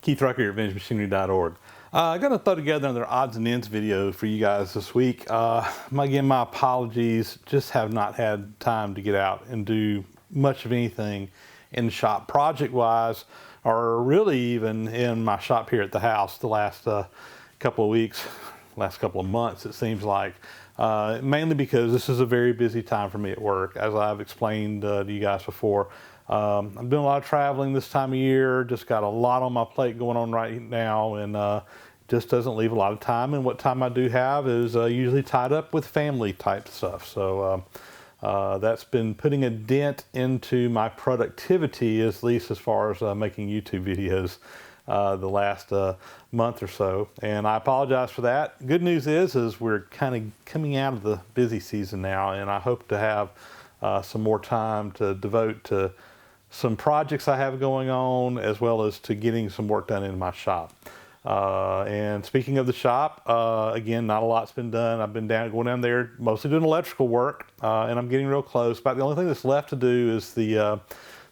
Keith Rucker here at VintageMachinery.org. I'm going to throw together another odds and ends video for you guys this week. Again, my apologies, just have not had time to get out and do much of anything in the shop project-wise, or really even in my shop here at the house the last couple of weeks, last couple of months it seems like. Mainly because this is a very busy time for me at work, as I've explained to you guys before. I'm doing a lot of traveling this time of year, just got a lot on my plate going on right now, and just doesn't leave a lot of time. And what time I do have is usually tied up with family type stuff. So that's been putting a dent into my productivity, at least as far as making YouTube videos the last month or so. And I apologize for that. Good news is we're kind of coming out of the busy season now, and I hope to have some more time to devote to some projects I have going on, as well as to getting some work done in my shop. And speaking of the shop, again, not a lot's been done. I've been going down there mostly doing electrical work, and I'm getting real close. But the only thing that's left to do is the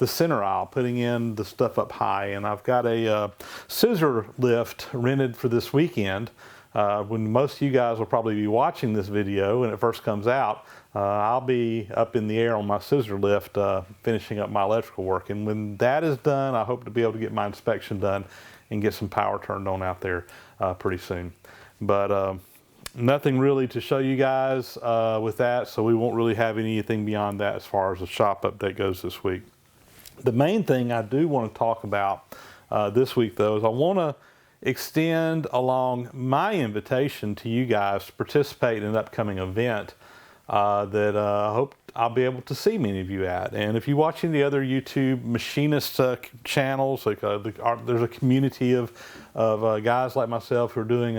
center aisle, putting in the stuff up high. And I've got a scissor lift rented for this weekend. When most of you guys will probably be watching this video when it first comes out, I'll be up in the air on my scissor lift finishing up my electrical work. And when that is done, I hope to be able to get my inspection done and get some power turned on out there pretty soon. But nothing really to show you guys with that, so we won't really have anything beyond that as far as the shop update goes this week. The main thing I do want to talk about this week, though, is I want to extend along my invitation to you guys to participate in an upcoming event that I hope I'll be able to see many of you at. And if you're watching the other YouTube machinist channels, like there's a community of guys like myself who are doing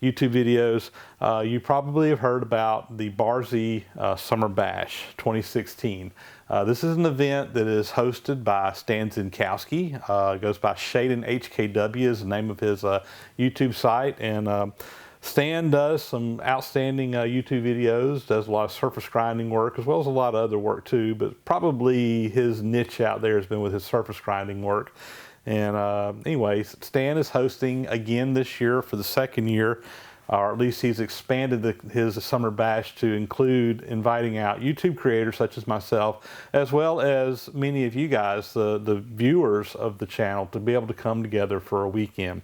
YouTube videos, you probably have heard about the Barz Summer Bash 2016. This is an event that is hosted by Stan Zinkowski. Goes by Shaden HKW is the name of his YouTube site, and Stan does some outstanding YouTube videos, does a lot of surface grinding work, as well as a lot of other work too, but probably his niche out there has been with his surface grinding work. And anyways, Stan is hosting again this year for the second year, or at least he's expanded his Summer Bash to include inviting out YouTube creators such as myself, as well as many of you guys, the viewers of the channel, to be able to come together for a weekend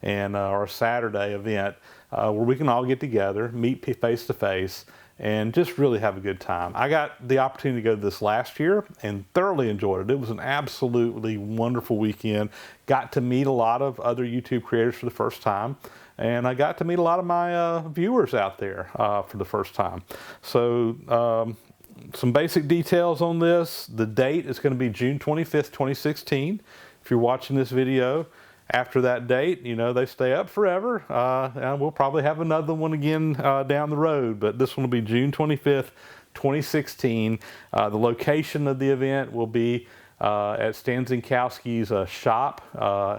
and or a Saturday event where we can all get together, meet face to face, and just really have a good time. I got the opportunity to go to this last year and thoroughly enjoyed it. It was an absolutely wonderful weekend. Got to meet a lot of other YouTube creators for the first time, and I got to meet a lot of my viewers out there for the first time. So some basic details on this. The date is going to be June 25th, 2016. If you're watching this video after that date, you know, they stay up forever, and we'll probably have another one again down the road, but this one will be June 25th, 2016. The location of the event will be at Stan Zinkowski's shop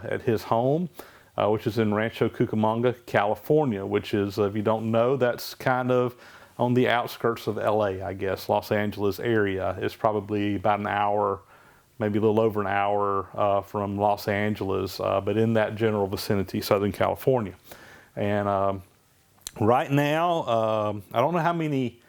at his home, which is in Rancho Cucamonga, California, which is, if you don't know, that's kind of on the outskirts of LA, I guess. Los Angeles area is probably about an hour, maybe a little over an hour from Los Angeles, but in that general vicinity, Southern California. And right now, I don't know how many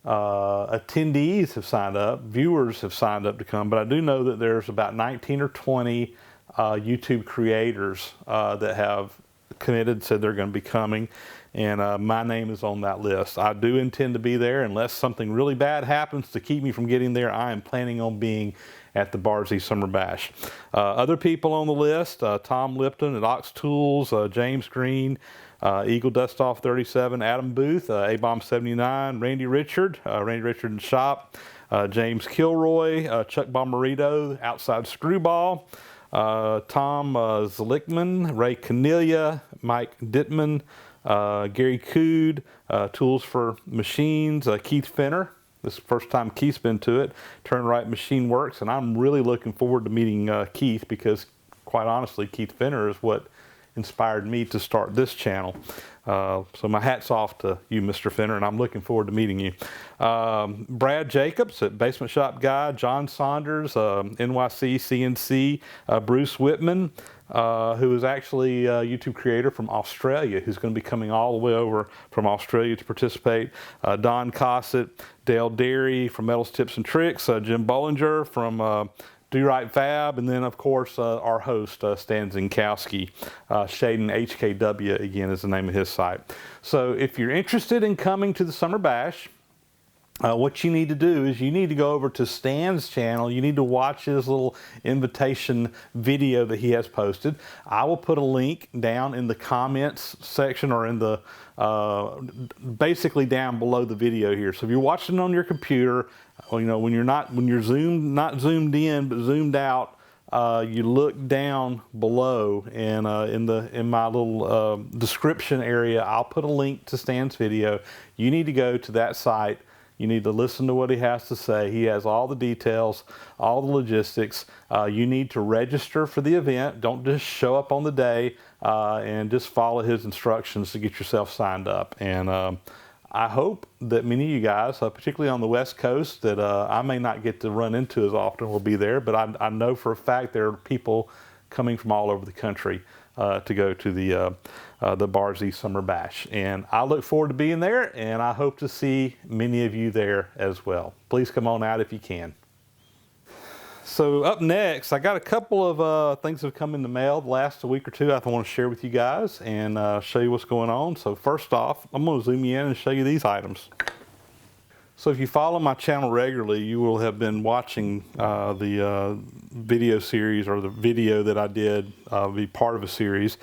attendees have signed up, viewers have signed up to come, but I do know that there's about 19 or 20 YouTube creators that have committed, said they're going to be coming, and my name is on that list. I do intend to be there unless something really bad happens to keep me from getting there. I am planning on being at the Barz Summer Bash. Other people on the list, Tom Lipton at Ox Tools, James Green, Eagle Dust Off 37, Adam Booth, A-Bomb 79, Randy Richard in Shop, James Kilroy, Chuck Bomarito, Outside Screwball, Tom Zlickman, Ray Canelia, Mike Dittman, Gary Cood, Tools for Machines, Keith Fenner. This is the first time Keith's been to it. Turn Right Machine Works, and I'm really looking forward to meeting Keith, because quite honestly, Keith Fenner is what inspired me to start this channel. So my hat's off to you, Mr. Fenner, and I'm looking forward to meeting you. Brad Jacobs at Basement Shop Guy, John Saunders, NYC CNC, Bruce Whitman, who is actually a YouTube creator from Australia, who's going to be coming all the way over from Australia to participate. Don Cossett, Dale Derry from Metals, Tips, and Tricks, Jim Bollinger from Do Right Fab, and then of course our host Stan Zinkowski. Shaden HKW again is the name of his site. So if you're interested in coming to the Summer Bash, what you need to do is you need to go over to Stan's channel. You need to watch his little invitation video that he has posted. I will put a link down in the comments section, or in the basically down below the video here. So if you're watching on your computer, you know, when you're not not zoomed in but zoomed out, you look down below, and in my little description area, I'll put a link to Stan's video. You need to go to that site. You need to listen to what he has to say. He has all the details, all the logistics. You need to register for the event. Don't just show up on the day, and just follow his instructions to get yourself signed up. And I hope that many of you guys, particularly on the West Coast, that I may not get to run into as often, will be there. But I know for a fact there are people coming from all over the country to go to the Barz Summer Bash. And I look forward to being there, and I hope to see many of you there as well. Please come on out if you can. So up next, I got a couple of things that have come in the mail the last week or two I want to share with you guys and show you what's going on. So first off, I'm going to zoom you in and show you these items. So if you follow my channel regularly, you will have been watching the video series, or the video that I did be part of a series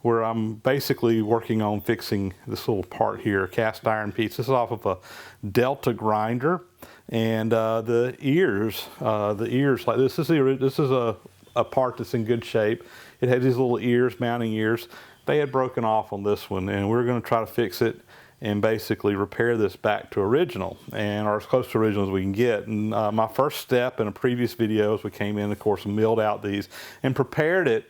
where I'm basically working on fixing this little part here, a cast iron piece. This is off of a Delta grinder, and the ears like this is a part that's in good shape. It has these little ears, mounting ears. They had broken off on this one, and we're going to try to fix it and basically repair this back to original, or as close to original as we can get. And my first step in a previous video is we came in, of course, and milled out these and prepared it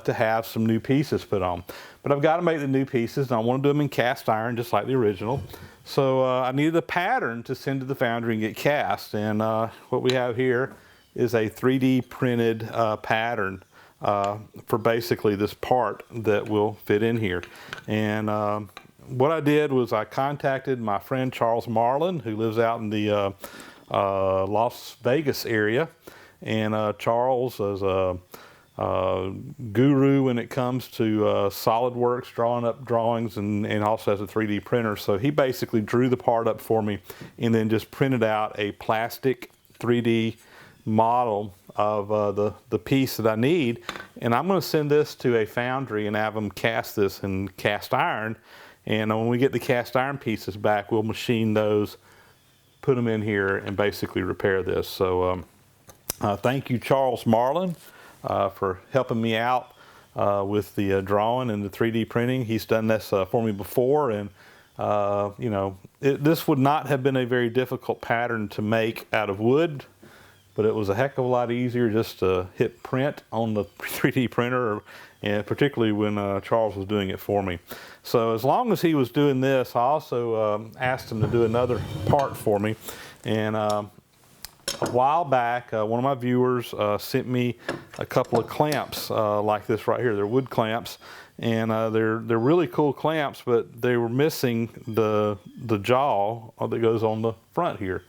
to have some new pieces put on. But I've got to make the new pieces, and I want to do them in cast iron just like the original. So I needed a pattern to send to the foundry and get cast. And what we have here is a 3D printed pattern for basically this part that will fit in here. And what I did was I contacted my friend Charles Marlin, who lives out in the Las Vegas area. And Charles is a guru when it comes to SolidWorks, drawing up drawings, and also has a 3D printer. So he basically drew the part up for me and then just printed out a plastic 3D model of the piece that I need. And I'm going to send this to a foundry and have them cast this in cast iron. And when we get the cast iron pieces back, we'll machine those, put them in here, and basically repair this. So thank you, Charles Marlin, for helping me out with the drawing and the 3D printing. He's done this for me before, and you know, this would not have been a very difficult pattern to make out of wood, but it was a heck of a lot easier just to hit print on the 3D printer, and particularly when Charles was doing it for me. So as long as he was doing this, I also asked him to do another part for me. And a while back, one of my viewers sent me a couple of clamps like this right here. They're wood clamps, and they're really cool clamps, but they were missing the jaw that goes on the front here.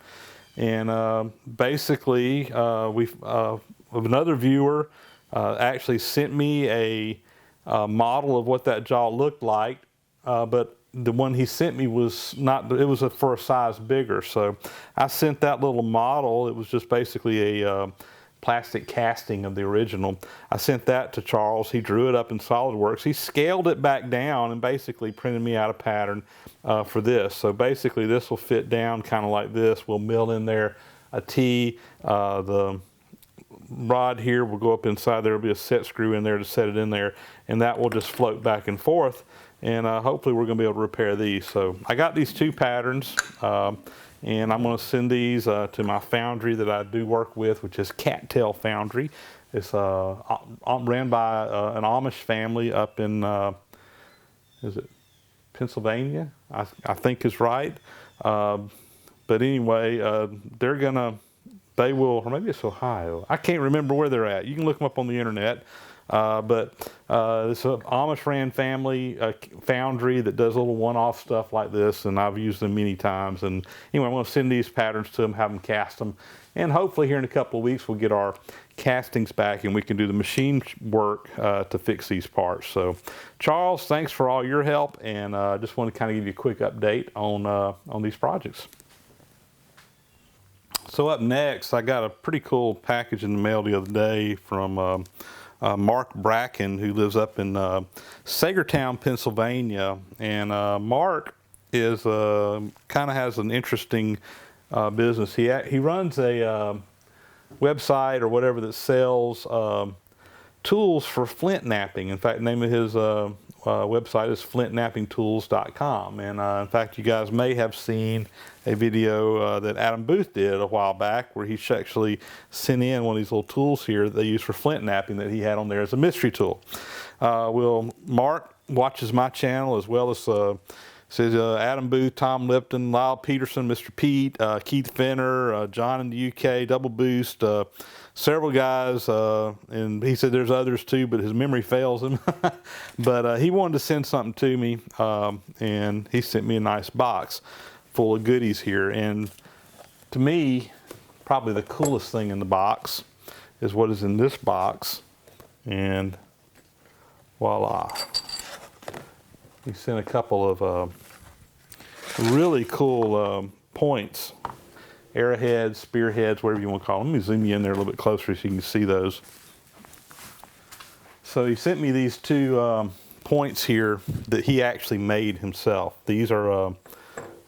And basically, another viewer actually sent me a model of what that jaw looked like, but the one he sent me was not, it was for a size bigger. So I sent that little model. It was just basically a plastic casting of the original. I sent that to Charles. He drew it up in SolidWorks. He scaled it back down and basically printed me out a pattern for this. So basically this will fit down kind of like this. We'll mill in there a T. The rod here will go up inside. There will be a set screw in there to set it in there, and that will just float back and forth. And hopefully we're going to be able to repair these. So I got these two patterns, and I'm going to send these to my foundry that I do work with, which is Cattail Foundry. It's ran by an Amish family up in, is it Pennsylvania? I think is right. But anyway, they will, or maybe it's Ohio. I can't remember where they're at. You can look them up on the internet. But it's an Amish ran family foundry that does little one-off stuff like this, and I've used them many times. And anyway, I'm going to send these patterns to them, have them cast them, and hopefully here in a couple of weeks we'll get our castings back and we can do the machine work to fix these parts. So Charles, thanks for all your help, and I just want to kind of give you a quick update on these projects. So up next, I got a pretty cool package in the mail the other day from Mark Bracken, who lives up in Sagertown, Pennsylvania. And Mark is kind of has an interesting business. He runs a website or whatever that sells tools for flint knapping. In fact, the name of his website is flintnappingtools.com. And in fact, you guys may have seen a video that Adam Booth did a while back where he actually sent in one of these little tools here that they use for flint knapping that he had on there as a mystery tool. Well, Mark watches my channel as well as says Adam Booth, Tom Lipton, Lyle Peterson, Mr. Pete, Keith Fenner, John in the UK, Double Boost, several guys, and he said there's others too, but his memory fails him. But he wanted to send something to me, and he sent me a nice box full of goodies here. And to me, probably the coolest thing in the box is what is in this box. And voila. He sent a couple of really cool points, arrowheads, spearheads, whatever you want to call them. Let me zoom you in there a little bit closer so you can see those. So he sent me these two points here that he actually made himself. These are,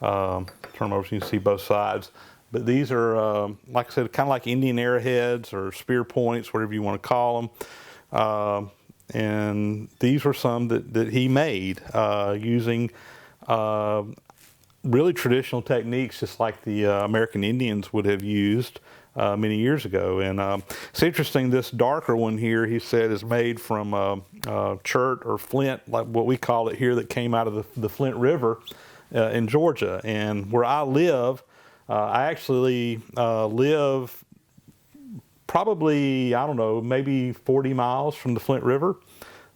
turn them over so you can see both sides. But these are, like I said, kind of like Indian arrowheads or spear points, whatever you want to call them. And these were some that he made using really traditional techniques, just like the American Indians would have used many years ago. And it's interesting, this darker one here, he said, is made from chert or flint, like what we call it here, that came out of the Flint River in Georgia. And where I live, I actually live probably, I don't know, maybe 40 miles from the Flint River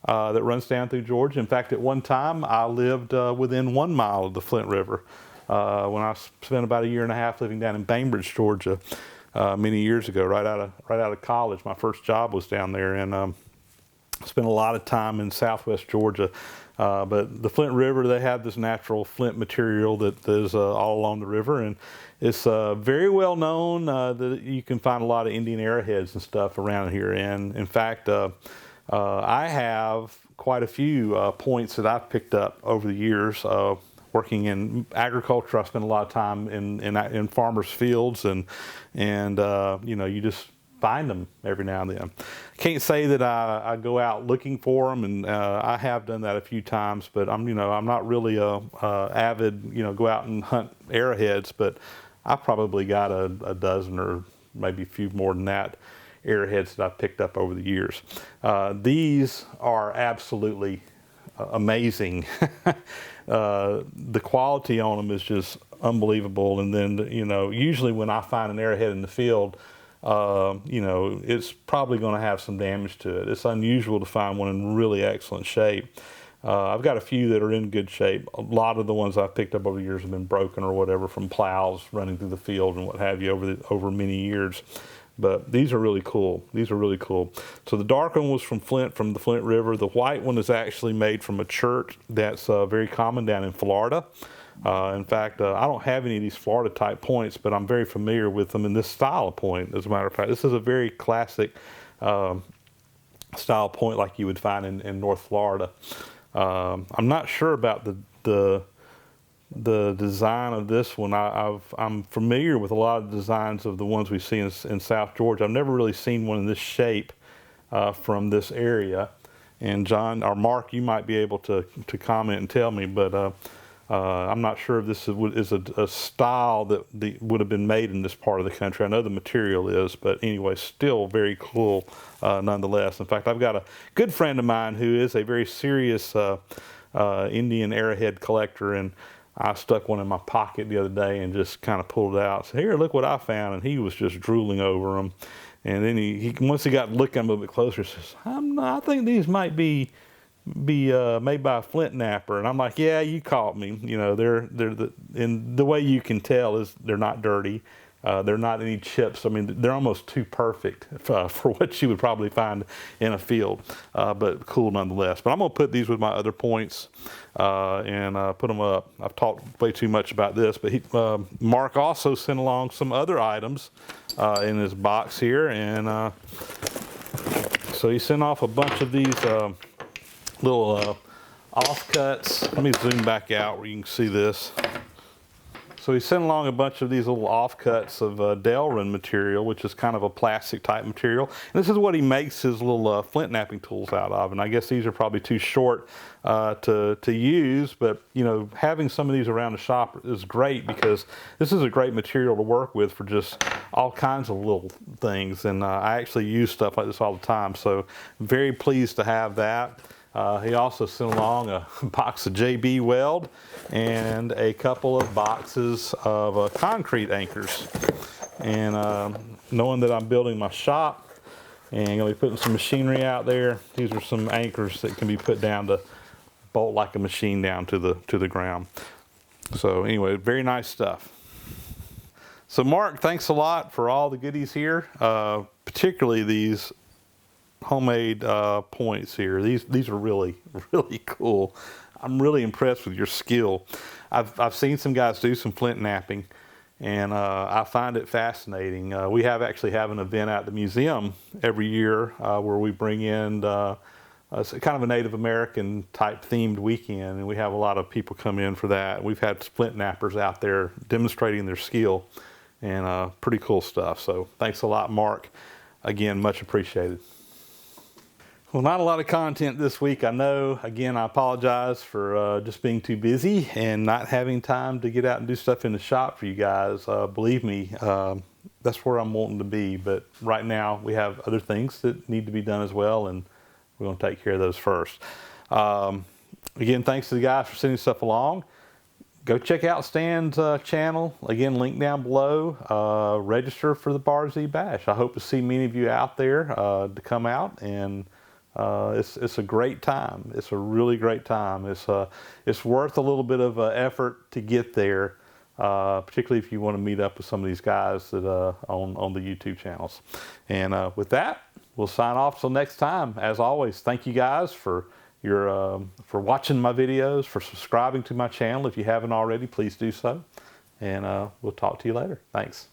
that runs down through Georgia. In fact, at one time, I lived within 1 mile of the Flint River when I spent about 1.5 years living down in Bainbridge, Georgia, many years ago, right out of college. My first job was down there, and spent a lot of time in southwest Georgia. But the Flint River, they have this natural flint material that is all along the river, and it's very well known that you can find a lot of Indian arrowheads and stuff around here. And in fact, I have quite a few points that I've picked up over the years. Working in agriculture, I spent a lot of time in farmers' fields, and you know, you just find them every now and then. Can't say that I go out looking for them, and I have done that a few times, but I'm not really a avid, go out and hunt arrowheads, but I've probably got a dozen or maybe a few more than that arrowheads that I've picked up over the years. These are absolutely amazing. The quality on them is just unbelievable. And then, usually when I find an arrowhead in the field, it's probably going to have some damage to it. It's unusual to find one in really excellent shape. I've got a few that are in good shape. A lot of the ones I've picked up over the years have been broken or whatever from plows running through the field and what have you over many years. But these are really cool. These are really cool. So the dark one was from the Flint River. The white one is actually made from a chert that's very common down in Florida. In fact, I don't have any of these Florida type points, but I'm very familiar with them in this style of point. As a matter of fact, this is a very classic style point like you would find in North Florida. I'm not sure about the design of this one. I'm familiar with a lot of designs of the ones we see in South Georgia. I've never really seen one in this shape from this area. And John or Mark, you might be able to comment and tell me, but I'm not sure if this is a style that would have been made in this part of the country. I know the material is, but anyway, still very cool nonetheless. In fact, I've got a good friend of mine who is a very serious Indian arrowhead collector, and I stuck one in my pocket the other day and just kind of pulled it out. So here, look what I found, and he was just drooling over them. And then he once he got looking a little bit closer, says, I think these might be made by a flint knapper. And I'm like, yeah, you caught me. You know, and the way you can tell is they're not dirty. They're not any chips. I mean, they're almost too perfect for what you would probably find in a field, but cool nonetheless. But I'm going to put these with my other points and put them up. I've talked way too much about this, but Mark also sent along some other items in his box here. And so he sent off a bunch of these little offcuts. Let me zoom back out where you can see this. So he sent along a bunch of these little offcuts of Delrin material, which is kind of a plastic type material. And this is what he makes his little flint knapping tools out of. And I guess these are probably too short to use, but you know, having some of these around the shop is great because this is a great material to work with for just all kinds of little things. And I actually use stuff like this all the time. So very pleased to have that. He also sent along a box of JB Weld and a couple of boxes of concrete anchors. And knowing that I'm building my shop and going to be putting some machinery out there, these are some anchors that can be put down to bolt like a machine down to the ground. So anyway, very nice stuff. So Mark, thanks a lot for all the goodies here, particularly these homemade points here. These are really cool. I'm really impressed with your skill. I've seen some guys do some flint knapping, and I find it fascinating. We actually have an event at the museum every year where we bring in it's kind of a Native American type themed weekend, and we have a lot of people come in for that. We've had flint knappers out there demonstrating their skill, and pretty cool stuff. So thanks a lot, Mark. Again, much appreciated. Well, not a lot of content this week, I know. Again, I apologize for just being too busy and not having time to get out and do stuff in the shop for you guys. Believe me, that's where I'm wanting to be. But right now, we have other things that need to be done as well, and we're going to take care of those first. Again, thanks to the guys for sending stuff along. Go check out Stan's channel. Again, link down below. Register for the Barz Bash. I hope to see many of you out there to come out, and it's a great time. It's a really great time. It's worth a little bit of effort to get there, particularly if you want to meet up with some of these guys that on the YouTube channels. And with that, we'll sign off till next time. As always, thank you guys for watching my videos, for subscribing to my channel. If you haven't already, please do so. And we'll talk to you later. Thanks.